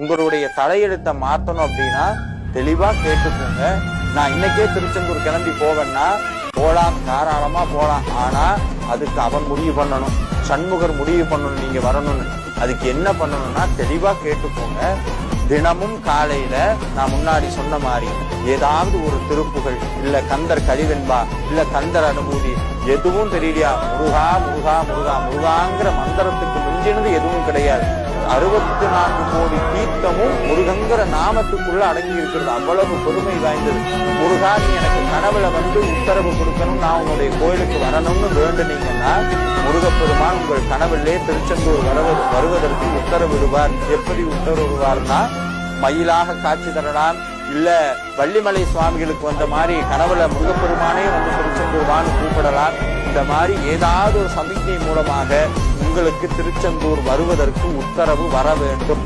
உங்களுடைய தலையெழுத்தை மாத்தணும் அப்படின்னா தெளிவா கேட்டுக்கோங்க. நான் இன்னைக்கே திருச்செந்தூர் கிளம்பி போவேன்னா போலாம், தாராளமா போலாம். ஆனா அதுக்கு அவன் முடிவு பண்ணணும், சண்முகர் முடிவு பண்ணணும் நீங்க வரணும்னு. அதுக்கு என்ன பண்ணணும்னா தெளிவா கேட்டுக்கோங்க. தினமும் காலையில நான் முன்னாடி சொன்ன மாதிரி ஏதாவது ஒரு திருப்புகள், இல்ல கந்தர் கலிவெண்பா, இல்ல கந்தர் அனுபூதி, எதுவும் தெரியலையா, முருகா முருகா முருகா முருகாங்கிற மந்திரத்துக்கு மிஞ்சினது எதுவும் கிடையாது. 64 கோடி தீர்த்தமும் முருகங்கிற நாமத்துக்குள்ள அடங்கி இருக்கிறது. அவ்வளவு பொறுமை வாய்ந்தது. முருகா நீ எனக்கு கனவுல வந்து உத்தரவு கொடுக்கணும், நான் உங்களுடைய கோயிலுக்கு வரணும்னு வேண்டுனீங்கன்னா முருகப்பெருமான் உங்கள் கனவிலே திருச்செந்தூர் வருவதற்கு உத்தரவிடுவார். எப்படி உத்தரவிடுவார்னா, மயிலாக காட்சி தரலாம், இல்ல வள்ளிமலை சுவாமிகளுக்கு வந்த மாதிரி கனவுல முருகப்பெருமானே வந்து திருச்செந்தூர் வான்னு கூப்பிடலாம். இந்த மாதிரி ஏதாவது ஒரு சமிக்ஞை மூலமாக உங்களுக்கு திருச்செந்தூர் வருவதற்கு உத்தரவு வர வேண்டும்.